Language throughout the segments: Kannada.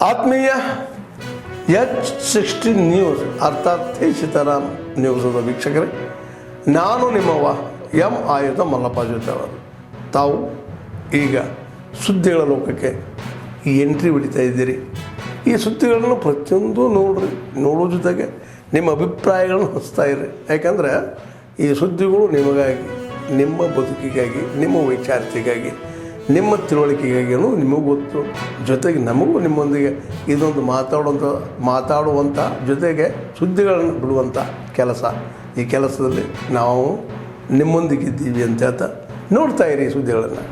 ಆತ್ಮೀಯ H16 ನ್ಯೂಸ್ ಅರ್ಥಾತ್ ಸೀತಾರಾಮ್ ನ್ಯೂಸದ ವೀಕ್ಷಕರೇ, ನಾನು ನಿಮ್ಮವ ಎಂ ಆಯುಧ ಮಲ್ಲಪ್ಪ ಜೊತೆ ಅವರು. ತಾವು ಈಗ ಸುದ್ದಿಗಳ ಲೋಕಕ್ಕೆ ಎಂಟ್ರಿ ಹೊಡಿತಾ ಇದ್ದೀರಿ. ಈ ಸುದ್ದಿಗಳನ್ನು ಪ್ರತಿಯೊಂದು ನೋಡೋ ಜೊತೆಗೆ ನಿಮ್ಮ ಅಭಿಪ್ರಾಯಗಳನ್ನು ಹಚ್ತಾ ಇರ್ರಿ. ಯಾಕಂದರೆ ಈ ಸುದ್ದಿಗಳು ನಿಮಗಾಗಿ, ನಿಮ್ಮ ಬದುಕಿಗಾಗಿ, ನಿಮ್ಮ ವೈಚಾರಿಕೆಗಾಗಿ, ನಿಮ್ಮ ತಿಳುವಳಿಕೆಗಾಗಿಯೂ ನಿಮಗೂ ಗೊತ್ತು, ಜೊತೆಗೆ ನಮಗೂ ನಿಮ್ಮೊಂದಿಗೆ ಇದೊಂದು ಮಾತಾಡುವಂಥ ಜೊತೆಗೆ ಸುದ್ದಿಗಳನ್ನು ಬಿಡುವಂಥ ಕೆಲಸ. ಈ ಕೆಲಸದಲ್ಲಿ ನಾವು ನಿಮ್ಮೊಂದಿಗಿದ್ದೀವಿ ಅಂತ ಹೇಳ್ತಾ ನೋಡ್ತಾ ಇರಿ ಈ ಸುದ್ದಿಗಳನ್ನು.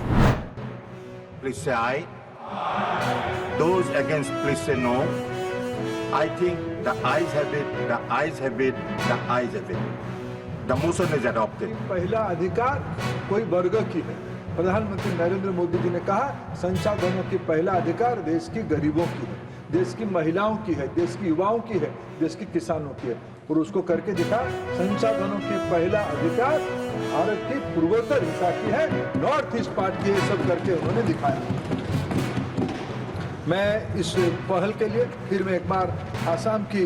Please say aye. Those against, please say no. I think the ayes have it, the ayes have it, the ayes have it. The motion is adopted. पहला अधिकार कोई वर्ग की है. प्रधानमंत्री नरेंद्र मोदी जी ने कहा संसाधनों की पहला अधिकार देश की गरीबों की है, देश की महिलाओं की है, देश की युवाओं की है, देश की किसानों की है, और उसको करके दिखा. संसाधनों की पहला अधिकार भारत की पूर्वोत्तर हिस्सा की है, नॉर्थ ईस्ट पार्ट की है, सब करके उन्होंने दिखाया. मैं इस पहल के लिए फिर मैं एक बार आसाम की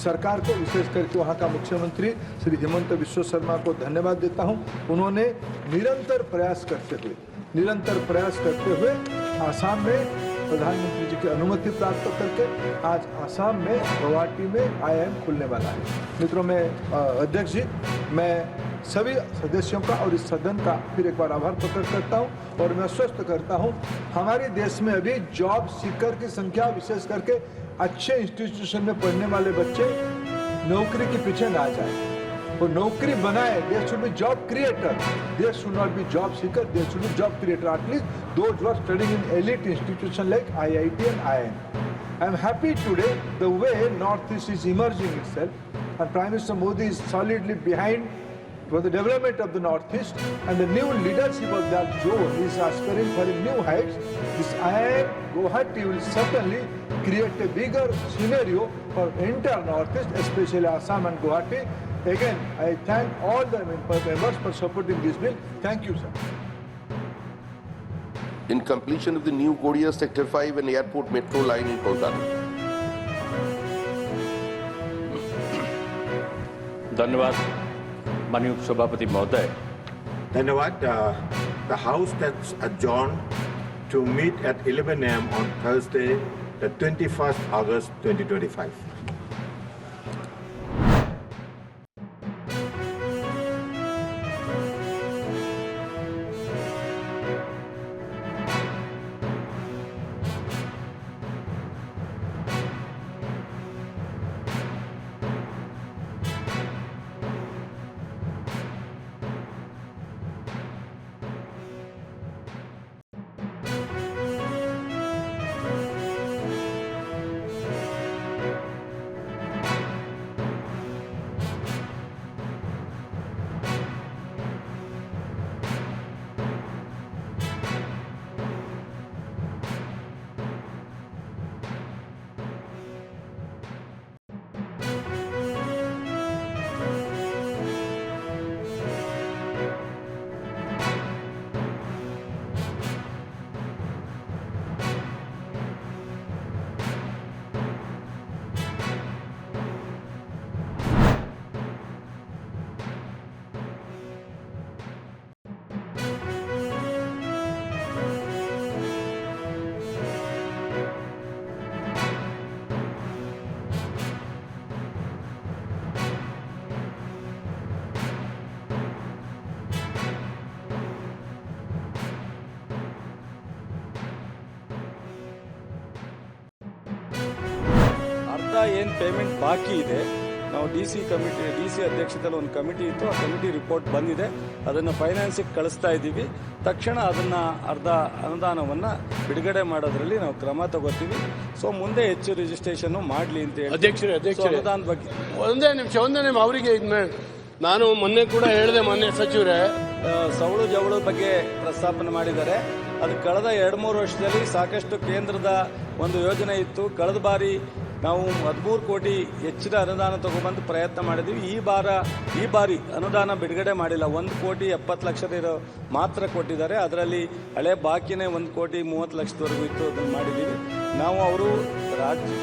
सरकार को, विशेष करके वहाँ का मुख्यमंत्री श्री हेमंत बिस्वा शर्मा को धन्यवाद देता हूँ. उन्होंने निरंतर प्रयास करते हुए आसाम में प्रधानमंत्री जी की अनुमति प्राप्त करके आज आसाम में गुवाहाटी में IIM खुलने वाला है. मित्रों, मैं अध्यक्ष जी, मैं सभी सदस्यों का और इस सदन का फिर एक बार आभार प्रकट करता हूं और मैं आश्वस्त करता हूं हमारे देश में अभी जॉब सीकर की संख्या, विशेष करके अच्छे इंस्टीट्यूशन में पढ़ने वाले बच्चे नौकरी के पीछे ना जाए और नौकरी बनाए. देश शुड बी जॉब क्रिएटर, देश should not be job seeker, देश should be job creator. At least those who are studying in elite institution like IIT and IIM. I am happy today the way Northeast is emerging itself, and Prime Minister Modi is solidly behind for the development of the Northeast, and the new leadership of that zone is aspiring for a new heights. This IIM Guwahati will certainly create a bigger scenario for entire Northeast, especially Assam and Guwahati. Again, I thank all the members for supporting this bill. Thank you, sir. In completion of the new Korea Sector 5 and Airport Metro line in Kolkata. धन्यवाद माननीय सभापति महोदय. Dhanyawad. The House has adjourned to meet at 11 a.m. on Thursday, the 21st August 2025. ಏನು ಪೇಮೆಂಟ್ ಬಾಕಿ ಇದೆ, ನಾವು ಡಿ ಸಿ ಅಧ್ಯಕ್ಷತೆಯಲ್ಲಿ ಒಂದು ಕಮಿಟಿ ಇತ್ತು. ಆ ಕಮಿಟಿ ರಿಪೋರ್ಟ್ ಬಂದಿದೆ, ಅದನ್ನು ಫೈನಾನ್ಸಿಗೆ ಕಳಿಸ್ತಾ ಇದ್ದೀವಿ. ತಕ್ಷಣ ಅದನ್ನು ಅರ್ಧ ಅನುದಾನವನ್ನು ಬಿಡುಗಡೆ ಮಾಡೋದ್ರಲ್ಲಿ ನಾವು ಕ್ರಮ ತಗೋತೀವಿ. ಸೊ ಮುಂದೆ ಹೆಚ್ಚು ರಿಜಿಸ್ಟ್ರೇಷನ್ ಮಾಡಲಿ ಅಂತ ಹೇಳಿ ಅಧ್ಯಕ್ಷರೇ ಅನುದಾನದ ಬಗ್ಗೆ ಒಂದೇ ನಿಮಿಷ ಅವರಿಗೆ ನಾನು ಮೊನ್ನೆ ಕೂಡ ಹೇಳಿದೆ, ಮೊನ್ನೆ ಸಚಿವರೇ ಸವಳು ಜವಳು ಬಗ್ಗೆ ಪ್ರಸ್ತಾಪನೆ ಮಾಡಿದ್ದಾರೆ. ಅದು ಕಳೆದ 2-3 ವರ್ಷದಲ್ಲಿ ಸಾಕಷ್ಟು ಕೇಂದ್ರದ ಒಂದು ಯೋಜನೆ ಇತ್ತು. ಕಳೆದ ಬಾರಿ ನಾವು 13 ಕೋಟಿ ಹೆಚ್ಚಿನ ಅನುದಾನ ತಗೊಬಂದು ಪ್ರಯತ್ನ ಮಾಡಿದ್ವಿ. ಈ ಬಾರಿ ಅನುದಾನ ಬಿಡುಗಡೆ ಮಾಡಿಲ್ಲ. 1,70,00,000 ಮಾತ್ರ ಕೊಟ್ಟಿದ್ದಾರೆ. ಅದರಲ್ಲಿ ಹಳೆ ಬಾಕಿನೇ 1,30,00,000 ಇತ್ತು, ಅದನ್ನು ಮಾಡಿದ್ದೀವಿ. ನಾವು ಅವರು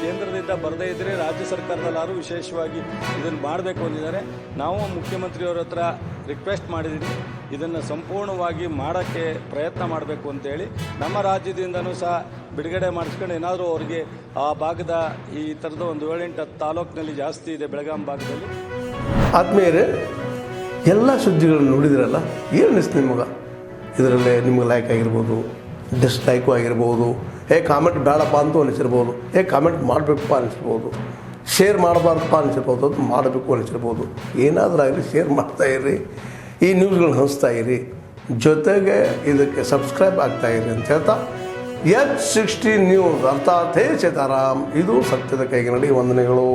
ಕೇಂದ್ರದಿಂದ ಬರದೇ ಇದ್ದರೆ ರಾಜ್ಯ ಸರ್ಕಾರದಲ್ಲಾರು ವಿಶೇಷವಾಗಿ ಇದನ್ನು ಮಾಡಬೇಕು ಅಂದಿದ್ದಾರೆ. ನಾವು ಮುಖ್ಯಮಂತ್ರಿಯವರ ಹತ್ರ ರಿಕ್ವೆಸ್ಟ್ ಮಾಡಿದ್ದೀನಿ, ಇದನ್ನು ಸಂಪೂರ್ಣವಾಗಿ ಮಾಡೋಕ್ಕೆ ಪ್ರಯತ್ನ ಮಾಡಬೇಕು ಅಂತೇಳಿ. ನಮ್ಮ ರಾಜ್ಯದಿಂದನೂ ಸಹ ಬಿಡುಗಡೆ ಮಾಡಿಸ್ಕೊಂಡು ಏನಾದರೂ ಅವ್ರಿಗೆ ಆ ಭಾಗದ ಈ ಥರದ ಒಂದು 7-8 ತಾಲೂಕಿನಲ್ಲಿ ಜಾಸ್ತಿ ಇದೆ, ಬೆಳಗಾಂ ಭಾಗದಲ್ಲಿ. ಆದ್ಮೇಲೆ ಎಲ್ಲ ಸುದ್ದಿಗಳನ್ನು ನೋಡಿದ್ರಲ್ಲ, ಏನು ಅನಿಸ್ತು ನಿಮಗೆ? ಇದರಲ್ಲೇ ನಿಮ್ಗೆ ಲೈಕ್ ಆಗಿರ್ಬೋದು, ಡಿಸ್ಲೈಕು ಆಗಿರ್ಬೋದು, ಕಾಮೆಂಟ್ ಬೇಡಪ್ಪ ಅಂತೂ ಅನಿಸಿರ್ಬೋದು, ಕಾಮೆಂಟ್ ಮಾಡಬೇಕಪ್ಪ ಅನಿಸಿರ್ಬೋದು, ಶೇರ್ ಮಾಡಬಾರ್ದಪ್ಪ ಅನಿಸಿರ್ಬೋದು, ಅದು ಮಾಡಬೇಕು ಅನಿಸಿರ್ಬೋದು. ಏನಾದರೂ ಆಗಲಿ ಶೇರ್ ಮಾಡ್ತಾಯಿರಿ, ಈ ನ್ಯೂಸ್ಗಳನ್ನ ಹಂಚ್ತಾ ಇರಿ, ಜೊತೆಗೆ ಇದಕ್ಕೆ ಸಬ್ಸ್ಕ್ರೈಬ್ ಆಗ್ತಾಯಿರಿ ಅಂತ ಹೇಳ್ತಾ H16 ನ್ಯೂಸ್ ಅರ್ಥಾತ್ ಹೇ ಸೀತಾರಾಮ್, ಇದು ಸತ್ಯದ ಕೈಗೆ ನಡಿ. ವಂದನೆಗಳು.